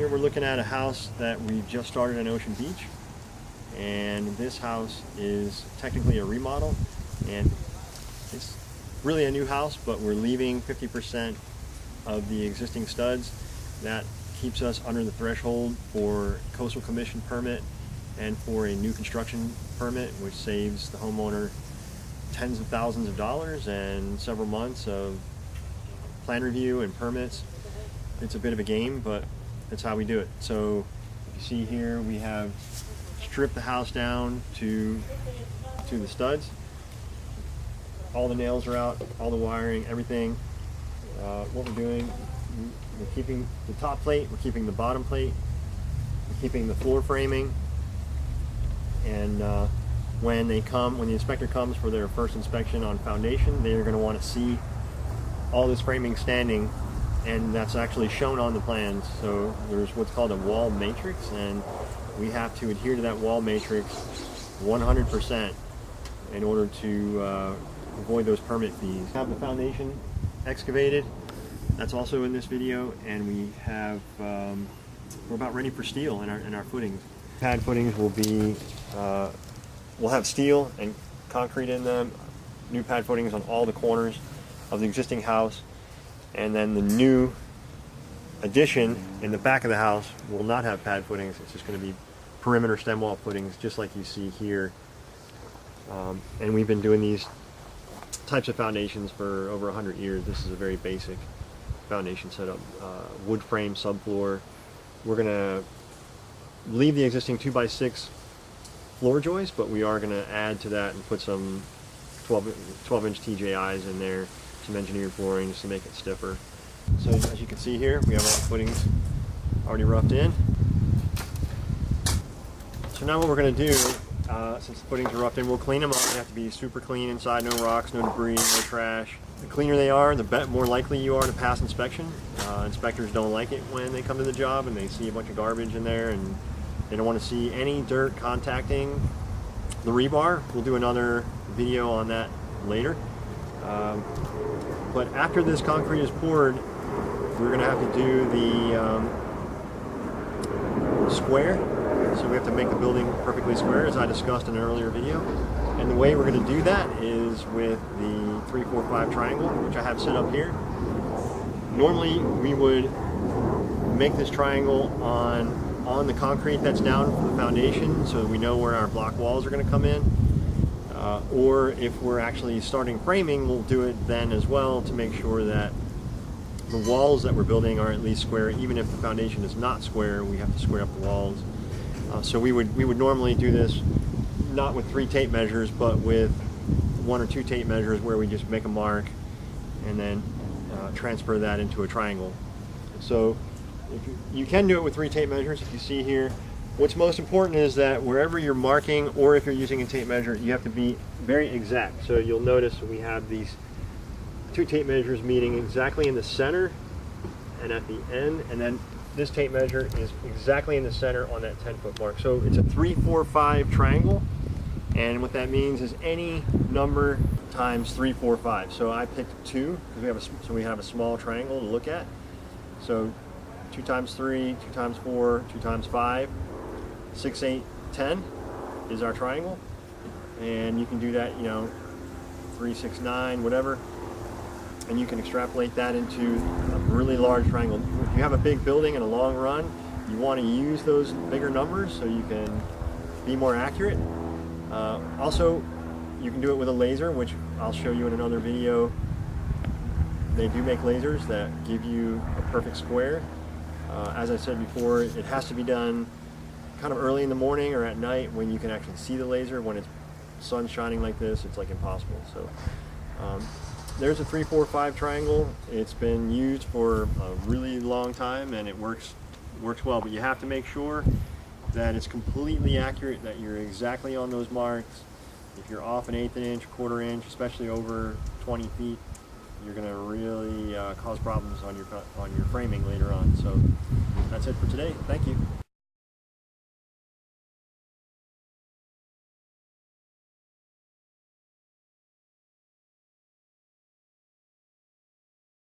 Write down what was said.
Here we're looking at a house that we just started in Ocean Beach, and this house is technically a remodel, and it's really a new house, but we're leaving 50% of the existing studs. That keeps us under the threshold for coastal commission permit and for a new construction permit, which saves the homeowner tens of thousands of dollars and several months of plan review and permits. It's a bit of a game, but that's how we do it. So if you see here, we have stripped the house down to the studs. All the nails are out, all the wiring, everything. What we're doing, we're keeping the top plate, we're keeping the bottom plate, we're keeping the floor framing, and when the inspector comes for their first inspection on foundation, they're going to want to see all this framing standing, and that's actually shown on the plans. So there's what's called a wall matrix, and we have to adhere to that wall matrix 100% in order to avoid those permit fees. Have the foundation excavated, that's also in this video, and we have we're about ready for steel in our footings. Pad footings will be we'll have steel and concrete in them, new pad footings on all the corners of the existing house, and then the new addition in the back of the house will not have pad footings. It's just going to be perimeter stem wall footings, just like you see here. And we've been doing these types of foundations for over 100 years. This is a very basic foundation setup. Wood frame subfloor. We're going to leave the existing 2x6 floor joists, but we are going to add to that and put some 12-inch TJIs in there, some engineered flooring just to make it stiffer. So as you can see here, we have all the footings already roughed in. So now what we're going to do, since the footings are roughed in, we'll clean them up. They have to be super clean inside, no rocks, no debris, no trash. The cleaner they are, the more likely you are to pass inspection. Inspectors don't like it when they come to the job and they see a bunch of garbage in there, and they don't want to see any dirt contacting the rebar. We'll do another video on that later. But after this concrete is poured, we're going to have to do the square. So we have to make the building perfectly square, as I discussed in an earlier video. And the way we're going to do that is with the 3-4-5 triangle, which I have set up here. Normally we would make this triangle on the concrete that's down for the foundation, so we know where our block walls are going to come in. Or if we're actually starting framing, we'll do it then as well to make sure that the walls that we're building are at least square. Even if the foundation is not square, we have to square up the walls. So we would normally do this not with 3 tape measures, but with 1 or 2 tape measures, where we just make a mark and then transfer that into a triangle. So you can do it with 3 tape measures. If you see here, what's most important is that wherever you're marking, or if you're using a tape measure, you have to be very exact. So you'll notice we have these 2 tape measures meeting exactly in the center and at the end, and then this tape measure is exactly in the center on that 10-foot mark. So it's a 3-4-5 triangle, and what that means is any number times 3, 4, 5. So I picked 2 because we have a small triangle to look at. So 2 times 3, 2 times 4, 2 times 5, 6, 8, 10 is our triangle, and you can do that, 3, 6, 9, whatever, and you can extrapolate that into a really large triangle. If you have a big building and a long run, you want to use those bigger numbers so you can be more accurate. Also, you can do it with a laser, which I'll show you in another video. They do make lasers that give you a perfect square. As I said before, it has to be done kind of early in the morning or at night when you can actually see the laser. When it's sun shining like this, it's like impossible. So there's a 3-4-5 triangle. It's been used for a really long time and it works well, but you have to make sure that it's completely accurate, that you're exactly on those marks. If you're off an 1/8 inch, 1/4 inch, especially over 20 feet, you're going to really cause problems on your framing later on. So that's it for today. Thank you.